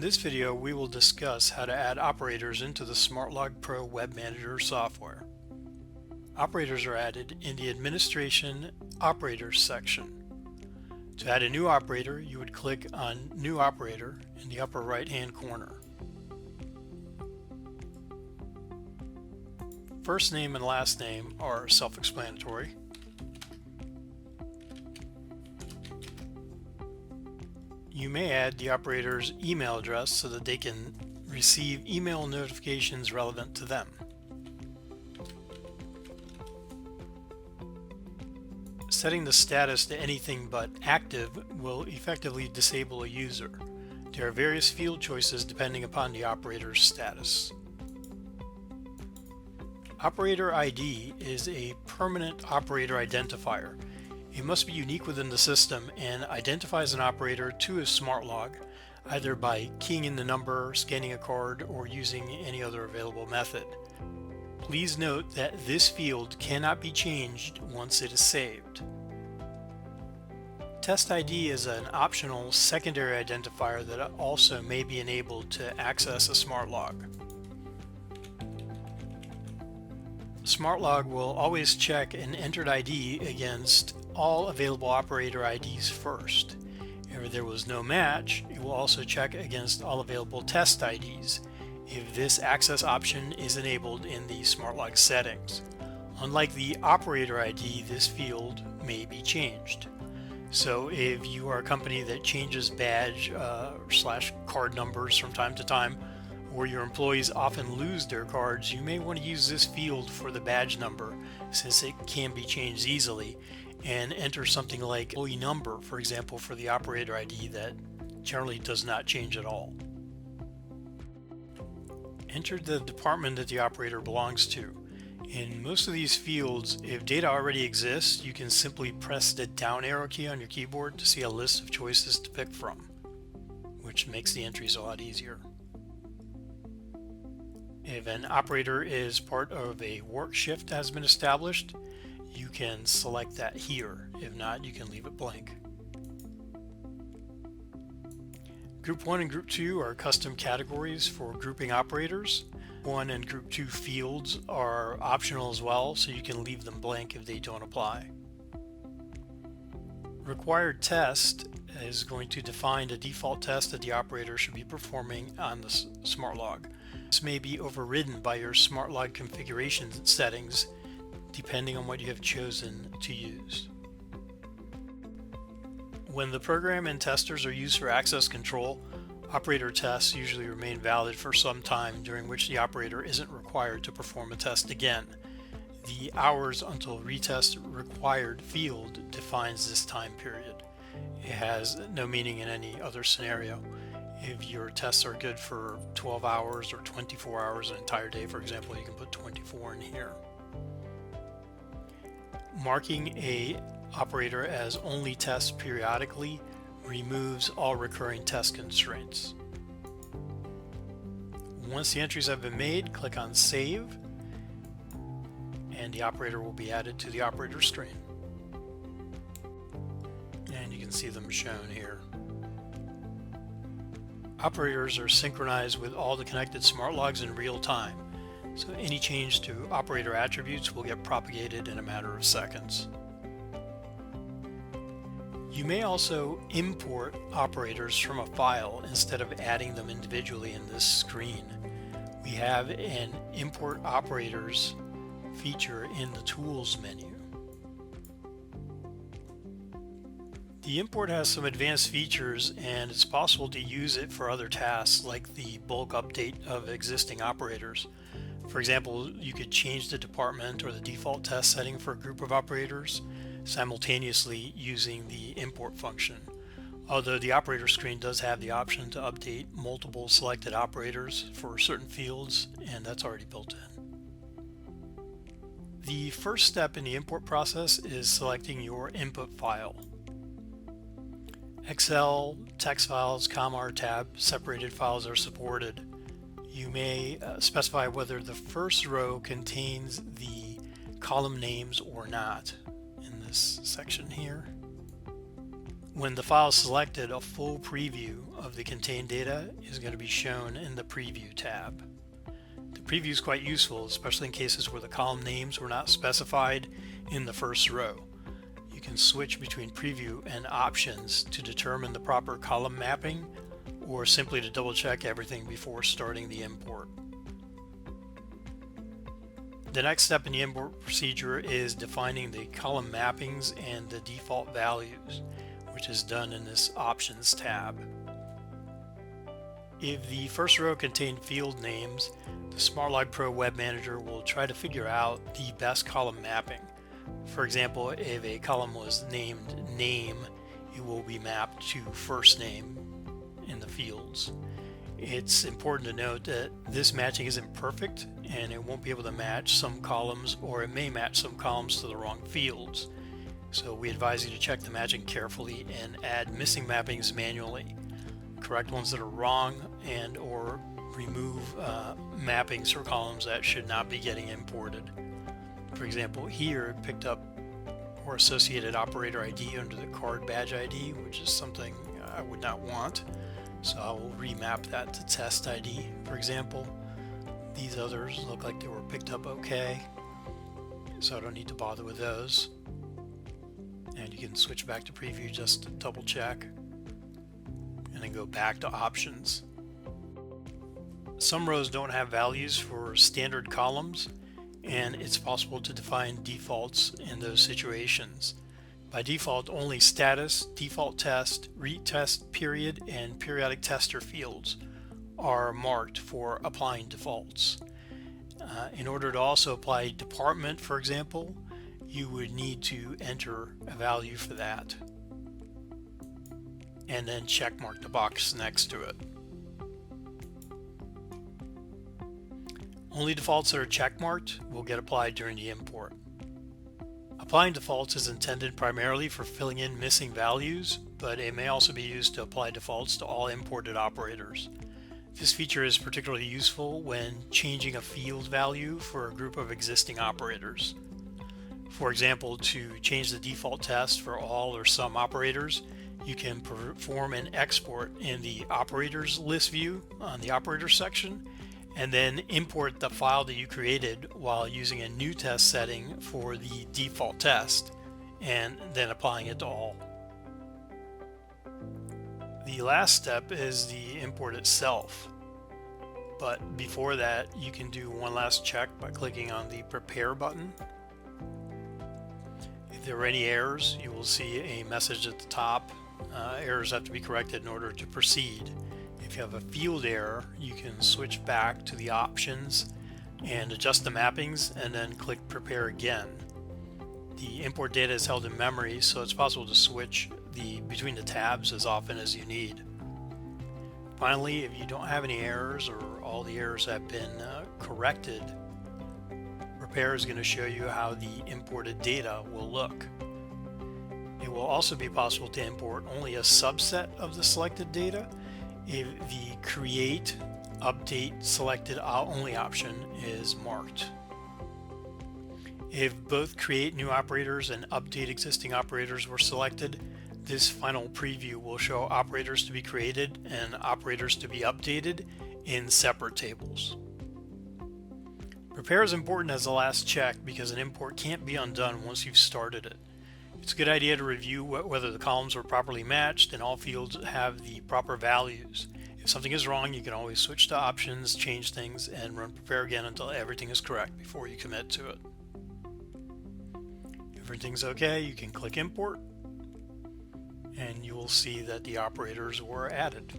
this video, we will discuss how to add operators into the SmartLog Pro Web Manager software. Operators are added in the Administration Operators section. To add a new operator, you would click on New Operator in the upper right-hand corner. First name and last name are self-explanatory. You may add the operator's email address so that they can receive email notifications relevant to them. Setting the status to anything but active will effectively disable a user. There are various field choices depending upon the operator's status. Operator ID is a permanent operator identifier. It must be unique within the system and identifies an operator to a SmartLog, either by keying in the number, scanning a card, or using any other available method. Please note that this field cannot be changed once it is saved. Test ID is an optional secondary identifier that also may be enabled to access a SmartLog. SmartLog will always check an entered ID against all available operator IDs first. If there was no match, it will also check against all available test IDs if this access option is enabled in the SmartLog settings. Unlike the operator ID, this field may be changed. So if you are a company that changes badge / card numbers from time to time, or your employees often lose their cards, you may want to use this field for the badge number since it can be changed easily, and enter something like employee number, for example, for the operator ID that generally does not change at all. Enter the department that the operator belongs to. In most of these fields, if data already exists, you can simply press the down arrow key on your keyboard to see a list of choices to pick from, which makes the entries a lot easier. If an operator is part of a work shift that has been established, you can select that here. If not, you can leave it blank. Group 1 and Group 2 are custom categories for grouping operators. 1 and Group 2 fields are optional as well, so you can leave them blank if they don't apply. Required test is going to define the default test that the operator should be performing on the SmartLog. This may be overridden by your SmartLog configuration settings depending on what you have chosen to use. When the program and testers are used for access control, operator tests usually remain valid for some time, during which the operator isn't required to perform a test again. The hours until retest required field defines this time period. It has no meaning in any other scenario. If your tests are good for 12 hours or 24 hours, an entire day, for example, you can put 24 in here. Marking a operator as only tests periodically removes all recurring test constraints. Once the entries have been made, click on Save, and the operator will be added to the operator screen. And you can see them shown here. Operators are synchronized with all the connected SmartLogs in real time, so any change to operator attributes will get propagated in a matter of seconds. You may also import operators from a file instead of adding them individually in this screen. We have an Import Operators feature in the Tools menu. The import has some advanced features, and it's possible to use it for other tasks like the bulk update of existing operators. For example, you could change the department or the default test setting for a group of operators simultaneously using the import function. Although the operator screen does have the option to update multiple selected operators for certain fields, and that's already built in. The first step in the import process is selecting your input file. Excel, text files, comma, or tab separated files are supported. You may specify whether the first row contains the column names or not in this section here. When the file is selected, a full preview of the contained data is going to be shown in the Preview tab. The preview is quite useful, especially in cases where the column names were not specified in the first row. You can switch between Preview and Options to determine the proper column mapping, or simply to double check everything before starting the import. The next step in the import procedure is defining the column mappings and the default values, which is done in this Options tab. If the first row contained field names, the SmartLog Pro Web Manager will try to figure out the best column mapping. For example, if a column was named Name, it will be mapped to first name in the fields. It's important to note that this matching isn't perfect, and it won't be able to match some columns, or it may match some columns to the wrong fields. So we advise you to check the matching carefully and add missing mappings manually. Correct ones that are wrong, and or remove mappings for columns that should not be getting imported. For example, here it picked up or associated operator ID under the card badge ID, which is something I would not want. So I will remap that to test ID, for example. These others look like they were picked up okay, so I don't need to bother with those. And you can switch back to Preview just to double check, and then go back to Options. Some rows don't have values for standard columns, and it's possible to define defaults in those situations. By default, only status, default test, retest period, and periodic tester fields are marked for applying defaults. In order to also apply department, for example, you would need to enter a value for that and then check mark the box next to it. Only defaults that are checkmarked will get applied during the import. Applying defaults is intended primarily for filling in missing values, but it may also be used to apply defaults to all imported operators. This feature is particularly useful when changing a field value for a group of existing operators. For example, to change the default test for all or some operators, you can perform an export in the operators list view on the operators section, and then import the file that you created while using a new test setting for the default test, and then applying it to all. The last step is the import itself, but before that you can do one last check by clicking on the Prepare button. If there are any errors, you will see a message at the top. Errors have to be corrected in order to proceed. If you have a field error, you can switch back to the options and adjust the mappings, and then click Prepare again. The import data is held in memory, so it's possible to switch between the tabs as often as you need. Finally, if you don't have any errors or all the errors have been corrected, Prepare is going to show you how the imported data will look. It will also be possible to import only a subset of the selected data if the Create, Update, Selected Only option is marked. If both Create New Operators and Update Existing Operators were selected, this final preview will show operators to be created and operators to be updated in separate tables. Prepare is important as the last check because an import can't be undone once you've started it. It's a good idea to review whether the columns were properly matched and all fields have the proper values. If something is wrong, you can always switch to options, change things, and run Prepare again until everything is correct before you commit to it. If everything's okay, you can click Import, and you will see that the operators were added.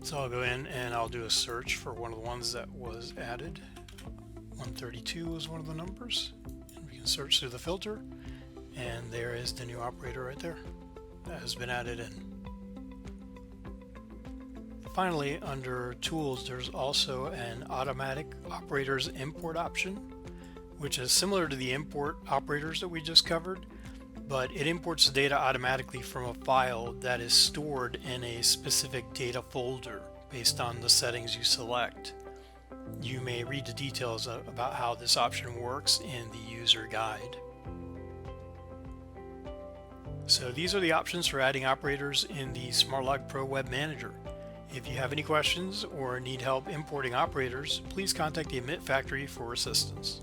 So I'll go in and I'll do a search for one of the ones that was added. 132 is one of the numbers, and we can search through the filter, and there is the new operator right there that has been added in. Finally, under Tools, there's also an Automatic Operators Import option, which is similar to the import operators that we just covered, but it imports the data automatically from a file that is stored in a specific data folder based on the settings you select. You may read the details about how this option works in the user guide. So these are the options for adding operators in the SmartLog Pro Web Manager. If you have any questions or need help importing operators, please contact the EMIT factory for assistance.